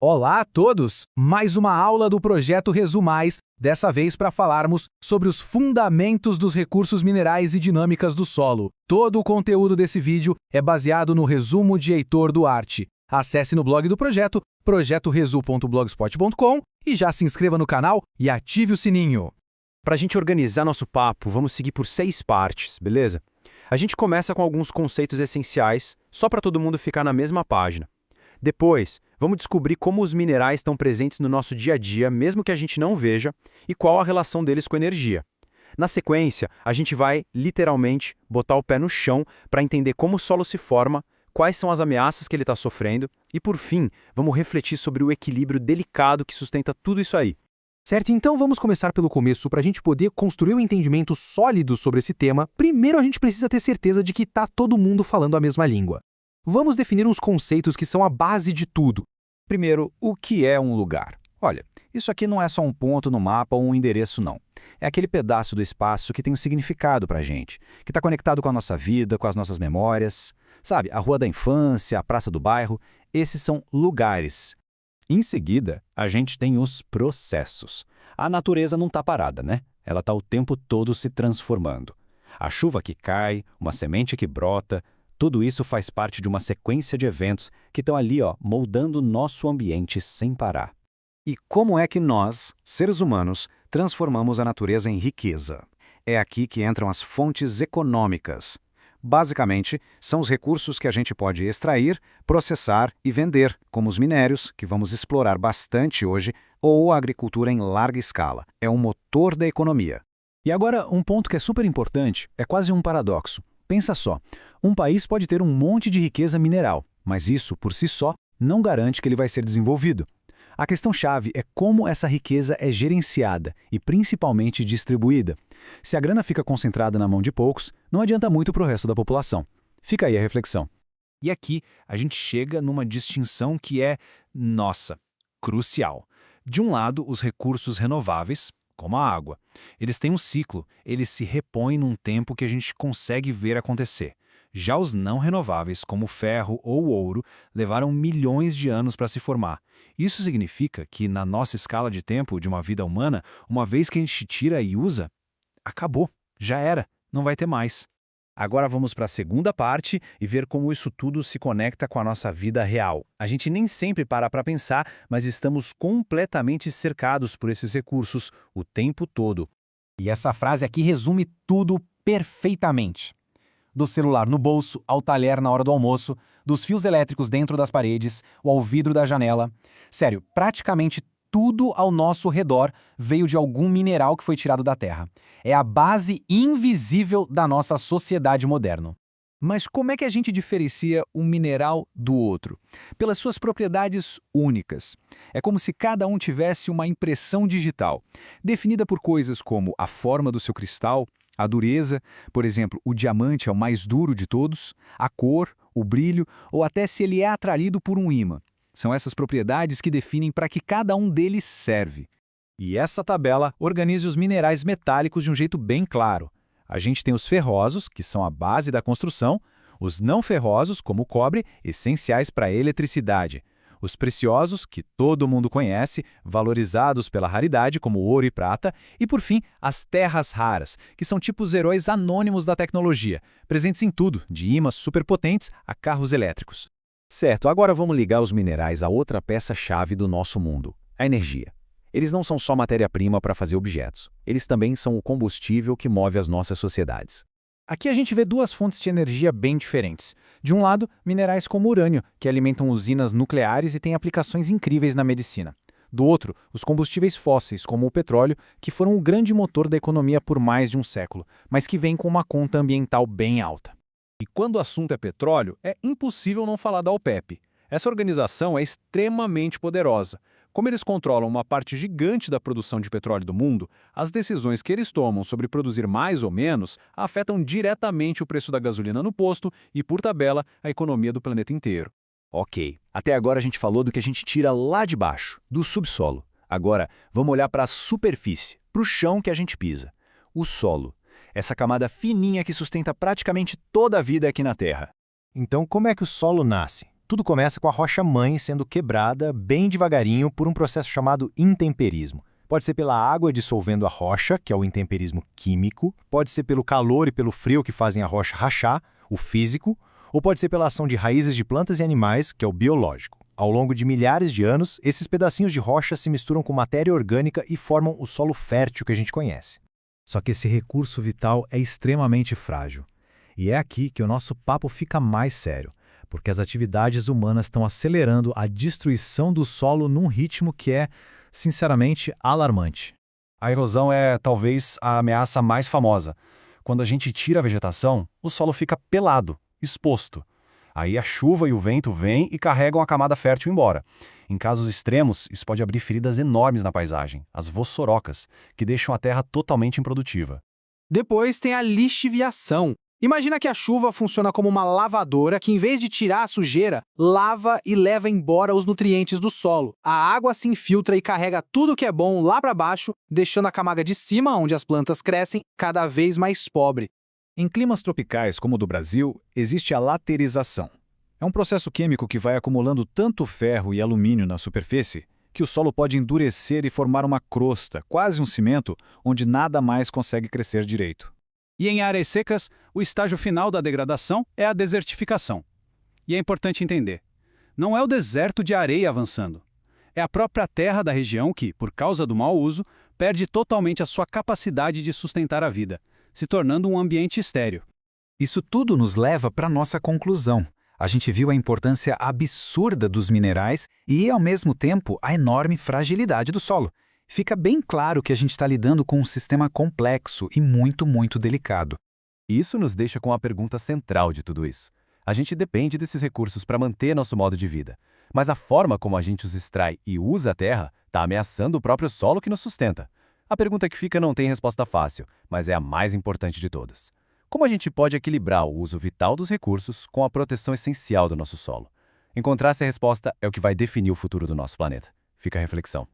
Olá a todos! Mais uma aula do Projeto Resumais, dessa vez para falarmos sobre os fundamentos dos recursos minerais e dinâmicas do solo. Todo o conteúdo desse vídeo é baseado no resumo de Heitor Duarte. Acesse no blog do projeto, projetoresu.blogspot.com e já se inscreva no canal e ative o sininho. Para a gente organizar nosso papo, vamos seguir por 6 partes, beleza? A gente começa com alguns conceitos essenciais, só para todo mundo ficar na mesma página. Depois, vamos descobrir como os minerais estão presentes no nosso dia a dia, mesmo que a gente não veja, e qual a relação deles com a energia. Na sequência, a gente vai, literalmente, botar o pé no chão para entender como o solo se forma, quais são as ameaças que ele está sofrendo, e por fim, vamos refletir sobre o equilíbrio delicado que sustenta tudo isso aí. Certo, então vamos começar pelo começo. Para a gente poder construir um entendimento sólido sobre esse tema, primeiro a gente precisa ter certeza de que está todo mundo falando a mesma língua. Vamos definir uns conceitos que são a base de tudo. Primeiro, o que é um lugar? Olha, isso aqui não é só um ponto no mapa ou um endereço, não. É aquele pedaço do espaço que tem um significado pra gente, que está conectado com a nossa vida, com as nossas memórias. Sabe, a rua da infância, a praça do bairro, esses são lugares. Em seguida, a gente tem os processos. A natureza não está parada, né? Ela está o tempo todo se transformando. A chuva que cai, uma semente que brota, tudo isso faz parte de uma sequência de eventos que estão ali, moldando o nosso ambiente sem parar. E como é que nós, seres humanos, transformamos a natureza em riqueza? É aqui que entram as fontes econômicas. Basicamente, são os recursos que a gente pode extrair, processar e vender, como os minérios, que vamos explorar bastante hoje, ou a agricultura em larga escala. É um motor da economia. E agora, um ponto que é super importante, é quase um paradoxo. Pensa só, um país pode ter um monte de riqueza mineral, mas isso, por si só, não garante que ele vai ser desenvolvido. A questão-chave é como essa riqueza é gerenciada e principalmente distribuída. Se a grana fica concentrada na mão de poucos, não adianta muito para o resto da população. Fica aí a reflexão. E aqui a gente chega numa distinção que é, crucial. De um lado, os recursos renováveis, como a água. Eles têm um ciclo, eles se repõem num tempo que a gente consegue ver acontecer. Já os não renováveis, como o ferro ou o ouro, levaram milhões de anos para se formar. Isso significa que, na nossa escala de tempo de uma vida humana, uma vez que a gente tira e usa, acabou, já era, não vai ter mais. Agora vamos para a segunda parte e ver como isso tudo se conecta com a nossa vida real. A gente nem sempre para pensar, mas estamos completamente cercados por esses recursos o tempo todo. E essa frase aqui resume tudo perfeitamente. Do celular no bolso, ao talher na hora do almoço, dos fios elétricos dentro das paredes, ou ao vidro da janela. Sério, praticamente tudo ao nosso redor veio de algum mineral que foi tirado da terra. É a base invisível da nossa sociedade moderna. Mas como é que a gente diferencia um mineral do outro? Pelas suas propriedades únicas. É como se cada um tivesse uma impressão digital, definida por coisas como a forma do seu cristal, a dureza, por exemplo, o diamante é o mais duro de todos, a cor, o brilho, ou até se ele é atraído por um ímã. São essas propriedades que definem para que cada um deles serve. E essa tabela organiza os minerais metálicos de um jeito bem claro. A gente tem os ferrosos, que são a base da construção, os não ferrosos, como o cobre, essenciais para a eletricidade, os preciosos, que todo mundo conhece, valorizados pela raridade, como ouro e prata, e, por fim, as terras raras, que são tipo os heróis anônimos da tecnologia, presentes em tudo, de ímãs superpotentes a carros elétricos. Certo, agora vamos ligar os minerais a outra peça-chave do nosso mundo, a energia. Eles não são só matéria-prima para fazer objetos, eles também são o combustível que move as nossas sociedades. Aqui a gente vê duas fontes de energia bem diferentes. De um lado, minerais como urânio, que alimentam usinas nucleares e têm aplicações incríveis na medicina. Do outro, os combustíveis fósseis, como o petróleo, que foram o grande motor da economia por mais de um século, mas que vêm com uma conta ambiental bem alta. E quando o assunto é petróleo, é impossível não falar da OPEP. Essa organização é extremamente poderosa. Como eles controlam uma parte gigante da produção de petróleo do mundo, as decisões que eles tomam sobre produzir mais ou menos afetam diretamente o preço da gasolina no posto e, por tabela, a economia do planeta inteiro. Ok, até agora a gente falou do que a gente tira lá de baixo, do subsolo. Agora, vamos olhar para a superfície, para o chão que a gente pisa. O solo, essa camada fininha que sustenta praticamente toda a vida aqui na Terra. Então, como é que o solo nasce? Tudo começa com a rocha-mãe sendo quebrada bem devagarinho por um processo chamado intemperismo. Pode ser pela água dissolvendo a rocha, que é o intemperismo químico, pode ser pelo calor e pelo frio que fazem a rocha rachar, o físico, ou pode ser pela ação de raízes de plantas e animais, que é o biológico. Ao longo de milhares de anos, esses pedacinhos de rocha se misturam com matéria orgânica e formam o solo fértil que a gente conhece. Só que esse recurso vital é extremamente frágil. E é aqui que o nosso papo fica mais sério, porque as atividades humanas estão acelerando a destruição do solo num ritmo que é, sinceramente, alarmante. A erosão é, talvez, a ameaça mais famosa. Quando a gente tira a vegetação, o solo fica pelado, exposto. Aí a chuva e o vento vêm e carregam a camada fértil embora. Em casos extremos, isso pode abrir feridas enormes na paisagem, as vossorocas, que deixam a terra totalmente improdutiva. Depois tem a lixiviação. Imagina que a chuva funciona como uma lavadora que, em vez de tirar a sujeira, lava e leva embora os nutrientes do solo. A água se infiltra e carrega tudo que é bom lá para baixo, deixando a camada de cima, onde as plantas crescem, cada vez mais pobre. Em climas tropicais como o do Brasil, existe a laterização. É um processo químico que vai acumulando tanto ferro e alumínio na superfície que o solo pode endurecer e formar uma crosta, quase um cimento, onde nada mais consegue crescer direito. E em áreas secas, o estágio final da degradação é a desertificação. E é importante entender, não é o deserto de areia avançando. É a própria terra da região que, por causa do mau uso, perde totalmente a sua capacidade de sustentar a vida, se tornando um ambiente estéril. Isso tudo nos leva para a nossa conclusão. A gente viu a importância absurda dos minerais e, ao mesmo tempo, a enorme fragilidade do solo. Fica bem claro que a gente está lidando com um sistema complexo e muito, muito delicado. Isso nos deixa com a pergunta central de tudo isso. A gente depende desses recursos para manter nosso modo de vida. Mas a forma como a gente os extrai e usa a terra está ameaçando o próprio solo que nos sustenta. A pergunta que fica não tem resposta fácil, mas é a mais importante de todas. Como a gente pode equilibrar o uso vital dos recursos com a proteção essencial do nosso solo? Encontrar essa resposta é o que vai definir o futuro do nosso planeta. Fica a reflexão.